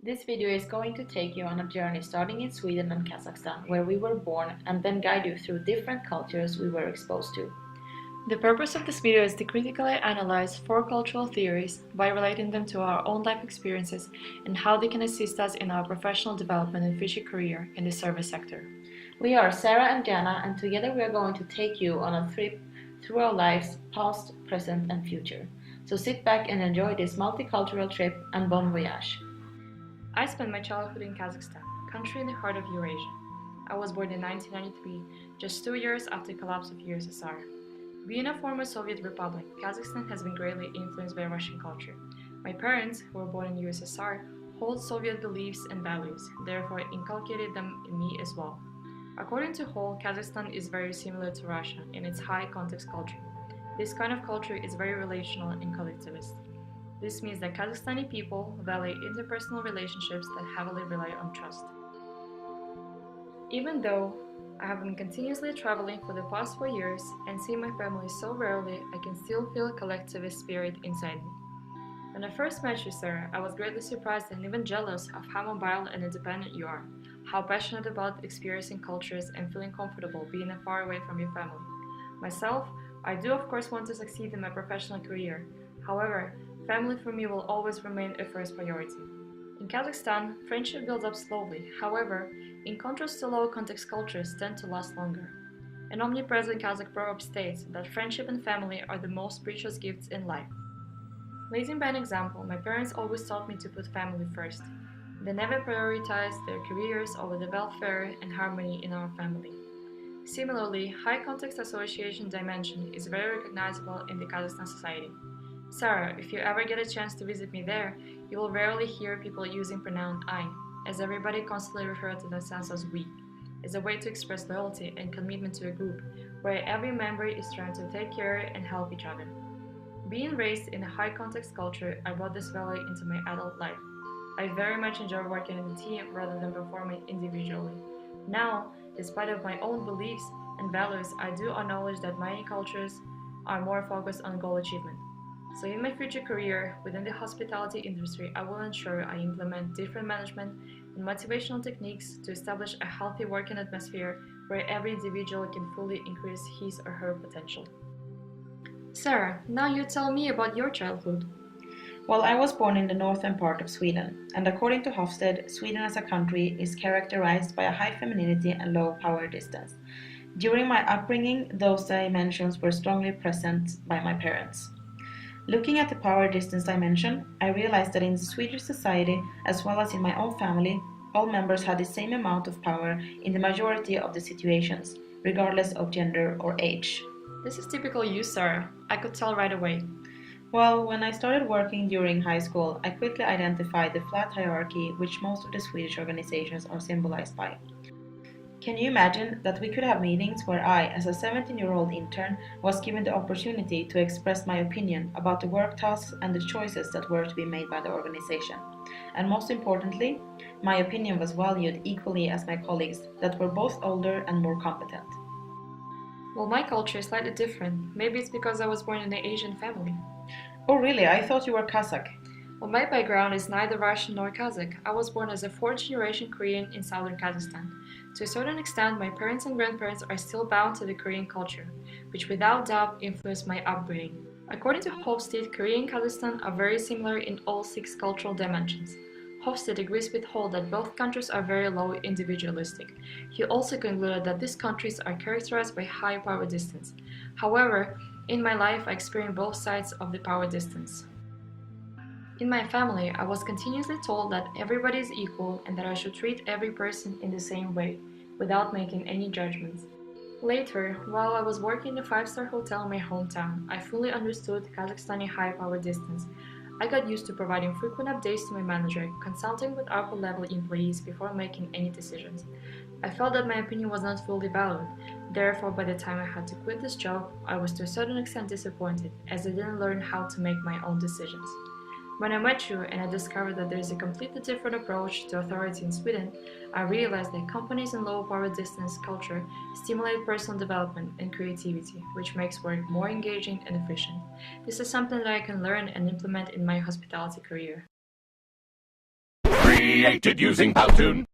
This video is going to take you on a journey starting in Sweden and Kazakhstan, where we were born, and then guide you through different cultures we were exposed to. The purpose of this video is to critically analyze four cultural theories by relating them to our own life experiences and how they can assist us in our professional development and future career in the service sector. We are Sarah and Jana, and together we are going to take you on a trip through our lives, past, present, and future. So sit back and enjoy this multicultural trip, and bon voyage! I spent my childhood in Kazakhstan, country in the heart of Eurasia. I was born in 1993, just 2 years after the collapse of USSR. Being a former Soviet republic, Kazakhstan has been greatly influenced by Russian culture. My parents, who were born in USSR, hold Soviet beliefs and values, therefore inculcated them in me as well. According to Hall, Kazakhstan is very similar to Russia in its high context culture. This kind of culture is very relational and collectivist. This means that Kazakhstani people value interpersonal relationships that heavily rely on trust. Even though I have been continuously traveling for the past 4 years and see my family so rarely, I can still feel a collectivist spirit inside me. When I first met you, Sarah, I was greatly surprised and even jealous of how mobile and independent you are, how passionate about experiencing cultures and feeling comfortable being far away from your family. Myself, I do of course want to succeed in my professional career. However, family for me will always remain a first priority. In Kazakhstan, friendship builds up slowly. However, in contrast to low context cultures tend to last longer. An omnipresent Kazakh proverb states that friendship and family are the most precious gifts in life. Leading by an example, my parents always taught me to put family first. They never prioritized their careers over the welfare and harmony in our family. Similarly, high context association dimension is very recognizable in the Kazakhstan society. Sarah, if you ever get a chance to visit me there, you will rarely hear people using pronoun I, as everybody constantly refers to themselves as we, as a way to express loyalty and commitment to a group, where every member is trying to take care and help each other. Being raised in a high context culture, I brought this value into my adult life. I very much enjoy working in a team rather than performing individually. Now, despite of my own beliefs and values, I do acknowledge that many cultures are more focused on goal achievement. So in my future career within the hospitality industry, I will ensure I implement different management and motivational techniques to establish a healthy working atmosphere where every individual can fully increase his or her potential. Sarah, now you tell me about your childhood. Well, I was born in the northern part of Sweden, and according to Hofstede, Sweden as a country is characterized by a high femininity and low power distance. During my upbringing, those dimensions were strongly present by my parents. Looking at the power distance dimension, I realized that in Swedish society, as well as in my own family, all members had the same amount of power in the majority of the situations, regardless of gender or age. This is typical you, Sarah. I could tell right away. Well, when I started working during high school, I quickly identified the flat hierarchy which most of the Swedish organizations are symbolized by. Can you imagine that we could have meetings where I, as a 17-year-old intern, was given the opportunity to express my opinion about the work tasks and the choices that were to be made by the organization? And most importantly, my opinion was valued equally as my colleagues that were both older and more competent. Well, my culture is slightly different. Maybe it's because I was born in an Asian family. Oh really? I thought you were Kazakh. Well, my background is neither Russian nor Kazakh. I was born as a fourth-generation Korean in southern Kazakhstan. To a certain extent, my parents and grandparents are still bound to the Korean culture, which without doubt influenced my upbringing. According to Hofstede, Korea and Kazakhstan are very similar in all 6 cultural dimensions. Hofstede agrees with Hall that both countries are very low individualistic. He also concluded that these countries are characterized by high power distance. However, in my life I experienced both sides of the power distance. In my family, I was continuously told that everybody is equal and that I should treat every person in the same way, without making any judgments. Later, while I was working in a 5-star hotel in my hometown, I fully understood Kazakhstani high power distance. I got used to providing frequent updates to my manager, consulting with upper-level employees before making any decisions. I felt that my opinion was not fully valued. Therefore, by the time I had to quit this job, I was to a certain extent disappointed, as I didn't learn how to make my own decisions. When I met you and I discovered that there is a completely different approach to authority in Sweden, I realized that companies in low power distance culture stimulate personal development and creativity, which makes work more engaging and efficient. This is something that I can learn and implement in my hospitality career. Created using Powtoon.